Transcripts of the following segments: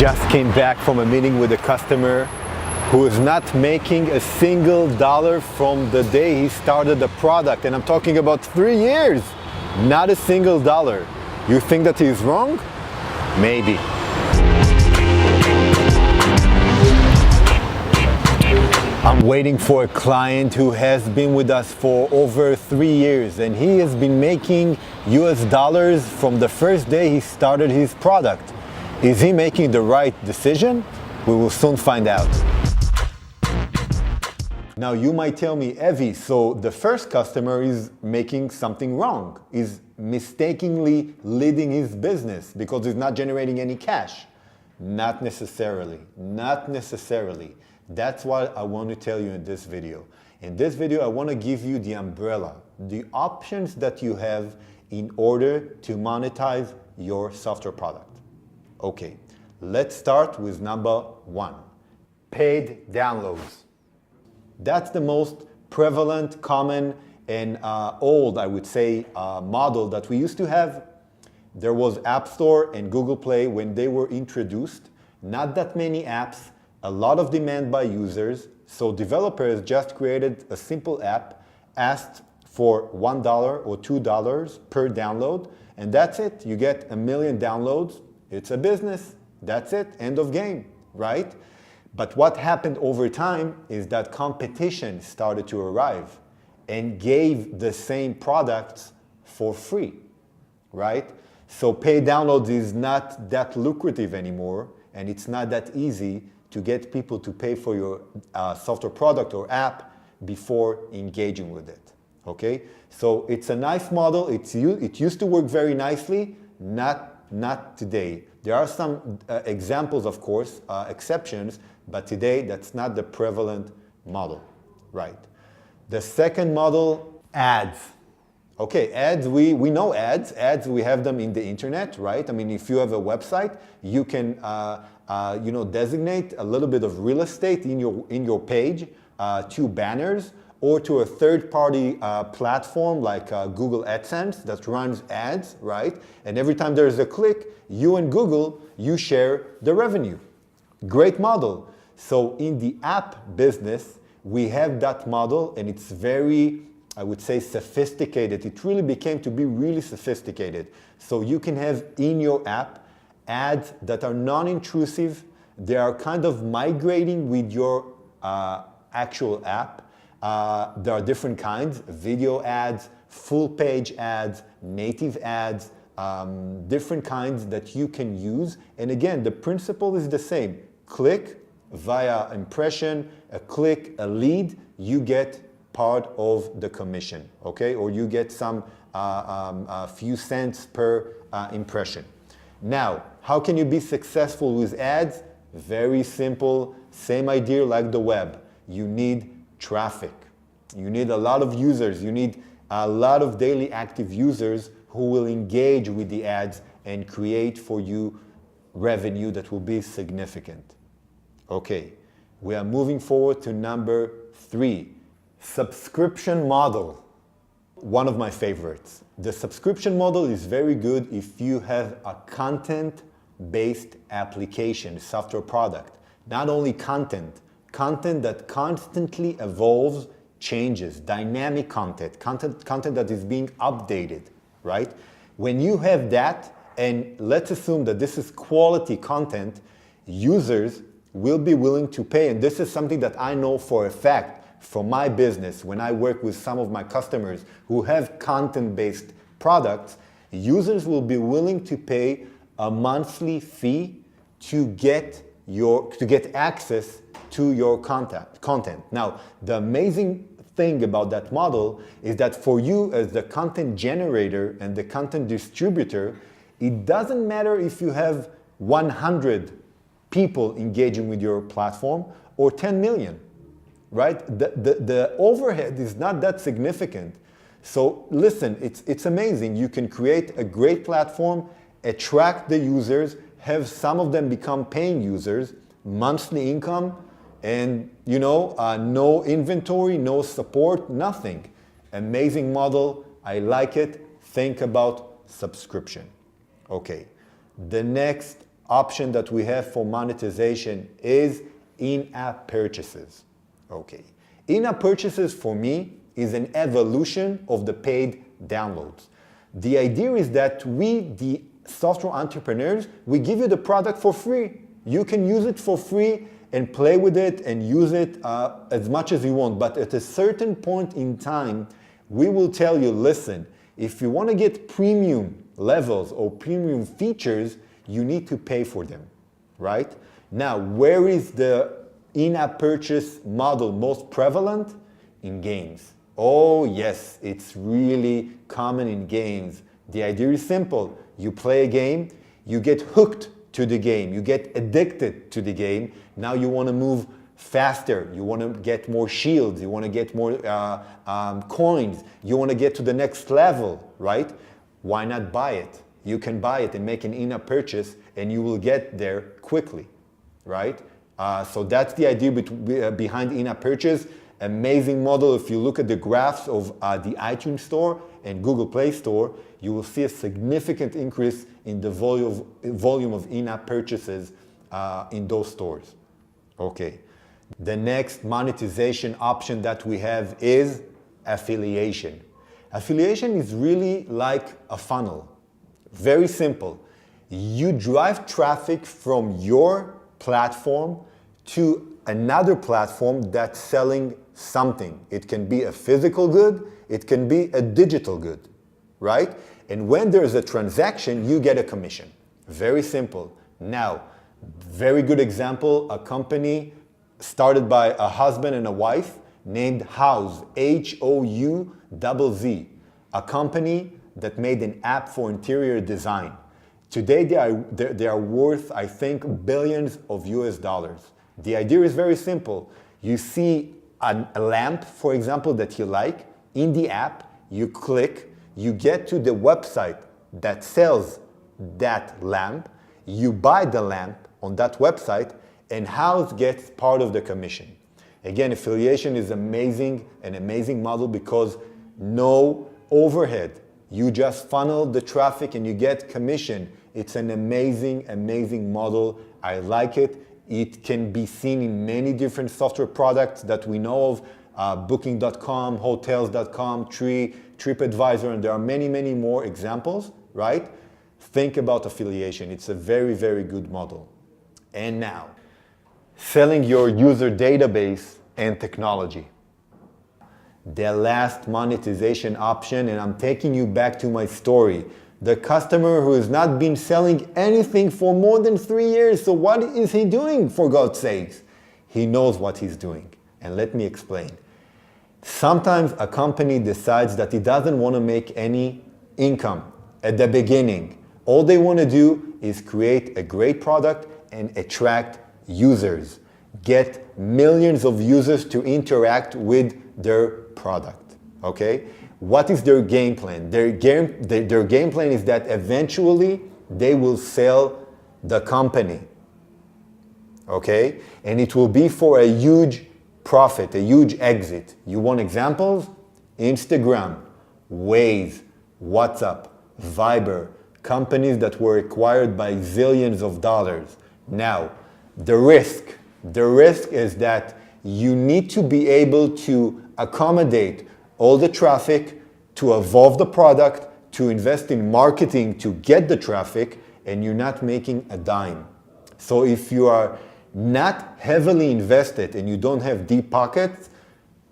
just came back from a meeting with a customer who is not making a single dollar from the day he started the product. And I'm talking about 3 years, not a single dollar. You think that he's wrong? Maybe. I'm waiting for a client who has been with us for over 3 years, and he has been making US dollars from the first day he started his product. Is he making the right decision? We will soon find out. Now you might tell me, Evie, so the first customer is making something wrong, is mistakenly leading his business because he's not generating any cash. Not necessarily, not necessarily. That's what I want to tell you in this video. In this video, I want to give you the umbrella, the options that you have in order to monetize your software product. Okay, let's start with number 1, paid downloads. That's the most prevalent, common, and old, I would say, model that we used to have. There was App Store and Google Play when they were introduced. Not that many apps, a lot of demand by users. So developers just created a simple app, asked for $1 or $2 per download, and that's it. You get 1 million downloads. It's a business. That's it. End of game, right? But what happened over time is that competition started to arrive and gave the same products for free, right? So paid downloads is not that lucrative anymore, and it's not that easy to get people to pay for your software product or app before engaging with it, okay? So it's a nice model. It used to work very nicely, not today. There are some examples, of course, exceptions, but today that's not the prevalent model, right? The second model, ads. Okay, ads, we know ads. Ads, we have them in the internet, right? I mean, if you have a website, you can designate a little bit of real estate in your page to banners or to a third-party platform like Google AdSense that runs ads, right? And every time there's a click, you and Google, you share the revenue. Great model. So in the app business, we have that model, and it's very, I would say, sophisticated. It really became to be really sophisticated. So you can have in your app ads that are non-intrusive. They are kind of migrating with your actual app. There are different kinds: video ads, full page ads, native ads, different kinds that you can use. And again, the principle is the same. Click via impression, a click, a lead, you get part of the commission, okay? Or you get some few cents per impression. Now, how can you be successful with ads? Very simple, same idea like the web. You need traffic. You need a lot of users. You need a lot of daily active users who will engage with the ads and create for you revenue that will be significant. Okay, we are moving forward to number 3, subscription model. One of my favorites. The subscription model is very good if you have a content-based application, software product. Not only content that constantly evolves, changes, dynamic content that is being updated, right? When you have that, and let's assume that this is quality content, users will be willing to pay. And this is something that I know for a fact from my business. When I work with some of my customers who have content-based products, users will be willing to pay a monthly fee to get access to your content. Now, the amazing thing about that model is that for you as the content generator and the content distributor, it doesn't matter if you have 100 people engaging with your platform or 10 million, right? The overhead is not that significant. So listen, it's amazing. You can create a great platform, attract the users, have some of them become paying users, monthly income, and no inventory, no support, nothing. Amazing model. I like it. Think about subscription. Okay. The next option that we have for monetization is in-app purchases. Okay. In-app purchases for me is an evolution of the paid downloads. The idea is that we, the software entrepreneurs, we give you the product for free. You can use it for free and play with it and use it as much as you want. But at a certain point in time, we will tell you, listen, if you want to get premium levels or premium features, you need to pay for them, right? Now, where is the in-app purchase model most prevalent? In games. Oh yes, it's really common in games. The idea is simple. You play a game, you get hooked to the game, you get addicted to the game. Now you want to move faster, you want to get more shields, you want to get more coins, you want to get to the next level, right? Why not buy it? You can buy it and make an in-app purchase and you will get there quickly, right? So that's the idea behind in-app purchase. Amazing model. If you look at the graphs of the iTunes Store and Google Play Store, you will see a significant increase in the volume of in-app purchases in those stores. Okay. The next monetization option that we have is affiliation. Affiliation is really like a funnel. Very simple. You drive traffic from your platform to another platform that's selling something. It can be a physical good, it can be a digital good, right? And when there's a transaction, you get a commission. Very simple. Now, very good example, a company started by a husband and a wife named Houzz, H-O-U-Z-Z, a company that made an app for interior design. Today they are worth, I think, billions of US dollars. The idea is very simple. You see a lamp, for example, that you like in the app, you click, you get to the website that sells that lamp, you buy the lamp on that website, and Houzz gets part of the commission. Again, affiliation is amazing, an amazing model because no overhead. You just funnel the traffic and you get commission. It's an amazing, amazing model. I like it. It can be seen in many different software products that we know of, Booking.com, Hotels.com, TripAdvisor, and there are many, many more examples, right? Think about affiliation. It's a very, very good model. And now, selling your user database and technology. The last monetization option, and I'm taking you back to my story. The customer who has not been selling anything for more than 3 years. So what is he doing, for God's sakes? He knows what he's doing. And let me explain. Sometimes a company decides that it doesn't want to make any income at the beginning. All they want to do is create a great product and attract users. Get millions of users to interact with their product. Okay? What is their game plan? Their game plan is that eventually they will sell the company. Okay? And it will be for a huge profit, a huge exit. You want examples? Instagram, Waze, WhatsApp, Viber, companies that were acquired by zillions of dollars. Now, the risk is that you need to be able to accommodate all the traffic, to evolve the product, to invest in marketing to get the traffic, and you're not making a dime. So if you are not heavily invested and you don't have deep pockets,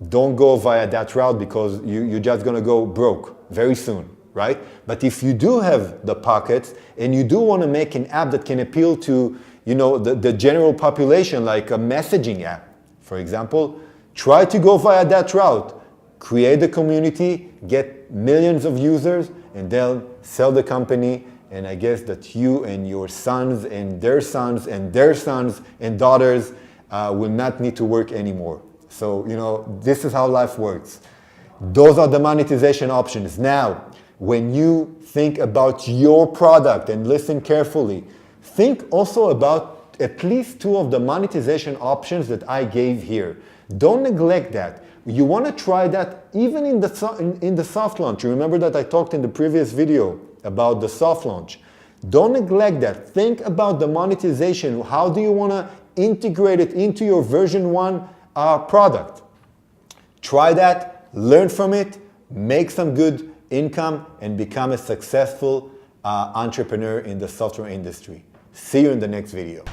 don't go via that route because you're just going to go broke very soon, right? But if you do have the pockets and you do want to make an app that can appeal to, the general population, like a messaging app, for example, try to go via that route. Create a community, get millions of users, and they'll sell the company. And I guess that you and your sons and their sons and their sons and daughters will not need to work anymore. So, this is how life works. Those are the monetization options. Now, when you think about your product and listen carefully, think also about at least 2 of the monetization options that I gave here. Don't neglect that. You want to try that even in the soft launch. You remember that I talked in the previous video about the soft launch. Don't neglect that. Think about the monetization. How do you want to integrate it into your version 1 product? Try that, learn from it, make some good income, and become a successful entrepreneur in the software industry. See you in the next video.